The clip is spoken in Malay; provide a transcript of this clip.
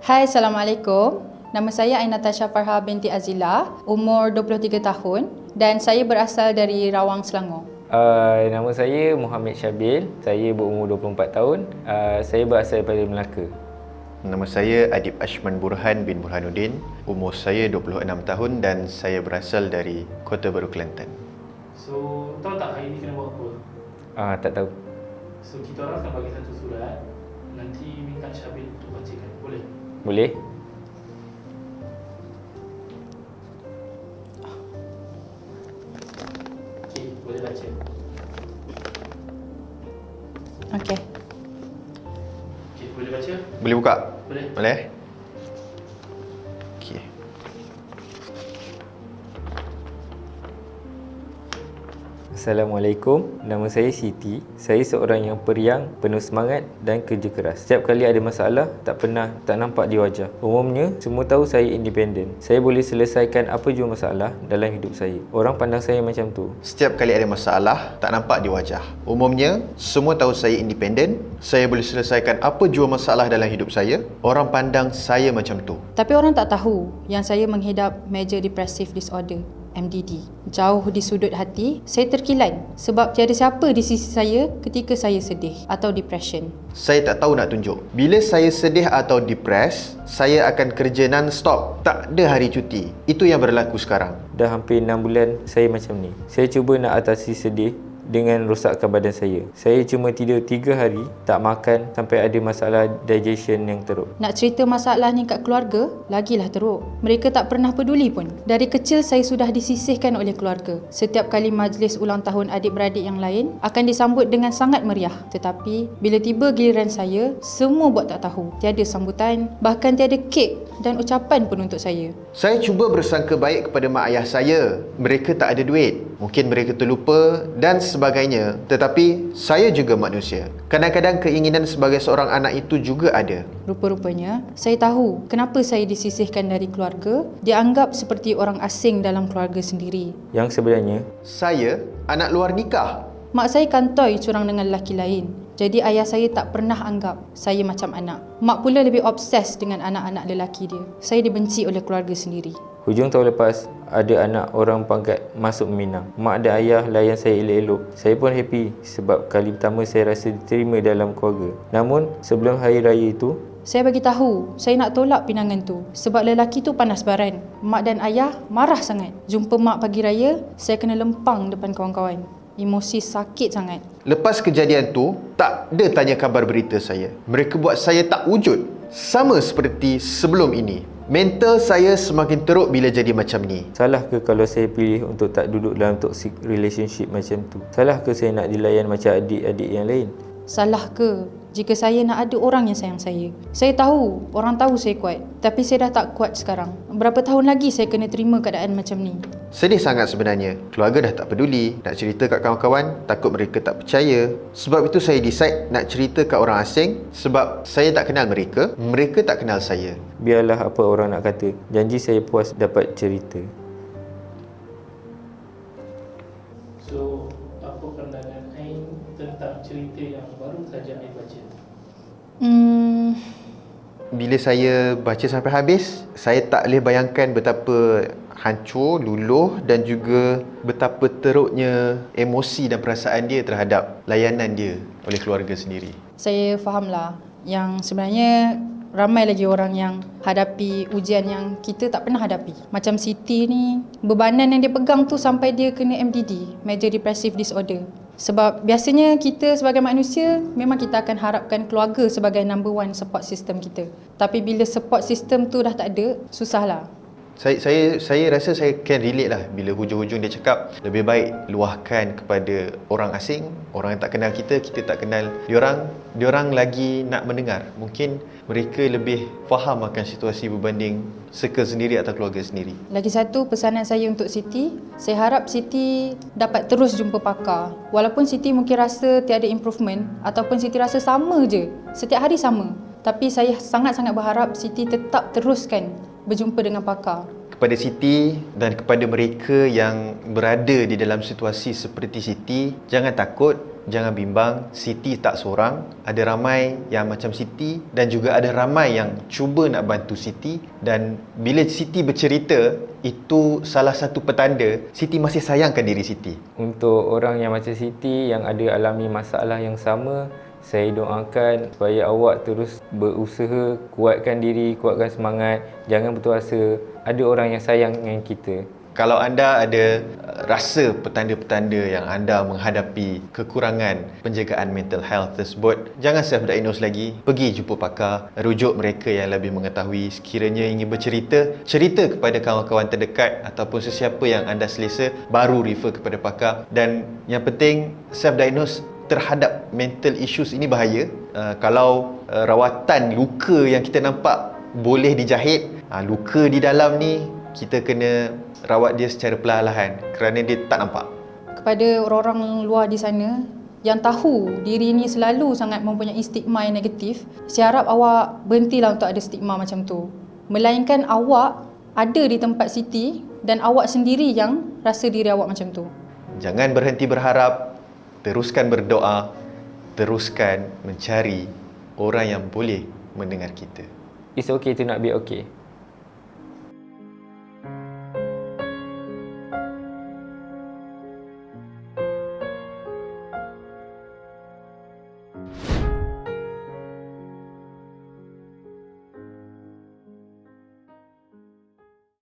Hai, Assalamualaikum. Nama saya Ainatasha Farha binti Azila, umur 23 tahun dan saya berasal dari Rawang, Selangor. Nama saya Muhammad Syabil. Saya berumur 24 tahun. Saya berasal daripada Melaka. Nama saya Adib Ashman Burhan bin Burhanuddin. Umur saya 26 tahun dan saya berasal dari Kota Baru, Kelantan. So, tahu tak hari ni kena buat apa? Tak tahu. So, kita orang akan bagi satu surat. Nanti minta Syabil untuk bacakan. Boleh? Boleh? Okey, boleh baca. Okey. Okey, boleh baca? Boleh buka? Boleh. Boleh? Okey. Assalamualaikum. Nama saya Siti. Saya seorang yang periang, penuh semangat dan kerja keras. Setiap kali ada masalah, tak nampak di wajah. Umumnya, semua tahu saya independen. Saya boleh selesaikan apa jua masalah dalam hidup saya. Orang pandang saya macam tu. Setiap kali ada masalah, tak nampak di wajah. Umumnya, semua tahu saya independen. Saya boleh selesaikan apa jua masalah dalam hidup saya. Orang pandang saya macam tu. Tapi orang tak tahu yang saya menghidap Major Depressive Disorder, MDD. Jauh di sudut hati, saya terkilan sebab tiada siapa di sisi saya ketika saya sedih atau depression. Saya tak tahu nak tunjuk. Bila saya sedih atau depres, saya akan kerja non-stop. Tak ada hari cuti. Itu yang berlaku sekarang. Dah hampir 6 bulan saya macam ni. Saya cuba nak atasi sedih dengan rosakkan badan saya. Saya cuma tidur 3 hari, tak makan sampai ada masalah digestion yang teruk. Nak cerita masalah ni kat keluarga, lagilah teruk. Mereka tak pernah peduli pun. Dari kecil saya sudah disisihkan oleh keluarga. Setiap kali majlis ulang tahun adik-beradik yang lain akan disambut dengan sangat meriah. Tetapi bila tiba giliran saya, semua buat tak tahu. Tiada sambutan, bahkan tiada kek dan ucapan pun untuk saya. Saya cuba bersangka baik kepada mak ayah saya. Mereka tak ada duit. Mungkin mereka terlupa dan sebagainya. Tetapi saya juga manusia. Kadang-kadang keinginan sebagai seorang anak itu juga ada. Rupa-rupanya, saya tahu kenapa saya disisihkan dari keluarga, dianggap seperti orang asing dalam keluarga sendiri. Yang sebenarnya, Saya anak luar nikah. Mak saya kantoi curang dengan lelaki lain. Jadi ayah saya tak pernah anggap saya macam anak. Mak pula lebih obses dengan anak-anak lelaki dia. Saya dibenci oleh keluarga sendiri. hujung tahun lepas, ada anak orang pangkat masuk Minang. Mak dan ayah layan saya elok-elok. Saya pun happy sebab kali pertama saya rasa diterima dalam keluarga. Namun, sebelum hari raya itu, Saya bagi tahu, saya nak tolak pinangan tu sebab lelaki tu panas baran. Mak dan ayah marah sangat. Jumpa mak pagi raya, saya kena lempang depan kawan-kawan. Emosi sakit sangat. Lepas kejadian tu, tak ada tanya khabar berita saya. Mereka buat saya tak wujud. Sama seperti sebelum ini. Mental saya semakin teruk bila jadi macam ni. salah ke kalau saya pilih untuk tak duduk dalam toxic relationship macam tu? Salah ke saya nak dilayan macam adik-adik yang lain? Salah ke jika saya nak ada orang yang sayang saya? Saya tahu, orang tahu saya kuat. Tapi saya dah tak kuat sekarang. Berapa tahun lagi saya kena terima keadaan macam ni? Sedih sangat sebenarnya. Keluarga dah tak peduli. Nak cerita kat kawan-kawan, takut mereka tak percaya. Sebab itu saya decide nak cerita kat orang asing. Sebab saya tak kenal mereka, mereka tak kenal saya. Biarlah apa orang nak kata. Janji saya puas dapat cerita. So, apa pandangan Ain tentang cerita yang baru saja Ain baca? Bila saya baca sampai habis, saya tak boleh bayangkan betapa hancur, luluh dan juga betapa teruknya emosi dan perasaan dia terhadap layanan dia oleh keluarga sendiri. Saya fahamlah yang sebenarnya ramai lagi orang yang hadapi ujian yang kita tak pernah hadapi. Macam Siti ni, bebanan yang dia pegang tu sampai dia kena MDD, Major Depressive Disorder. Sebab biasanya kita sebagai manusia, memang kita akan harapkan keluarga sebagai number one support system kita. Tapi bila support system tu dah tak ada, susahlah. Saya rasa saya can relate lah bila hujung-hujung dia cakap lebih baik luahkan kepada orang asing, orang yang tak kenal kita, kita tak kenal diorang lagi nak mendengar. Mungkin mereka lebih faham akan situasi berbanding circle sendiri atau keluarga sendiri. Lagi satu pesanan saya untuk Siti, saya harap Siti dapat terus jumpa pakar. Walaupun Siti mungkin rasa tiada improvement ataupun Siti rasa sama je, setiap hari sama. Tapi saya sangat-sangat berharap Siti tetap teruskan berjumpa dengan pakar. Kepada Siti dan kepada mereka yang berada di dalam situasi seperti Siti, jangan takut. jangan bimbang, Siti tak seorang. Ada ramai yang macam Siti dan juga ada ramai yang cuba nak bantu Siti. Dan bila Siti bercerita, itu salah satu petanda Siti masih sayangkan diri Siti. Untuk orang yang macam Siti yang ada alami masalah yang sama, saya doakan supaya awak terus berusaha, kuatkan diri, kuatkan semangat, jangan putus asa. Ada orang yang sayang dengan kita. Kalau anda ada rasa petanda-petanda yang anda menghadapi kekurangan penjagaan mental health tersebut, jangan self-diagnose lagi. Pergi jumpa pakar, rujuk mereka yang lebih mengetahui. Sekiranya ingin bercerita, cerita kepada kawan-kawan terdekat ataupun sesiapa yang anda selesa, baru refer kepada pakar. Dan yang penting, self-diagnose terhadap mental issues ini bahaya. Kalau rawatan luka yang kita nampak boleh dijahit, luka di dalam ni kita kena rawat dia secara perlahan-lahan kerana dia tak nampak. Kepada orang-orang luar di sana yang tahu diri ni selalu sangat mempunyai stigma yang negatif, saya harap awak berhentilah untuk ada stigma macam tu. Melainkan awak ada di tempat Siti dan awak sendiri yang rasa diri awak macam tu. Jangan berhenti berharap, teruskan berdoa, teruskan mencari orang yang boleh mendengar kita. It's okay to not be okay.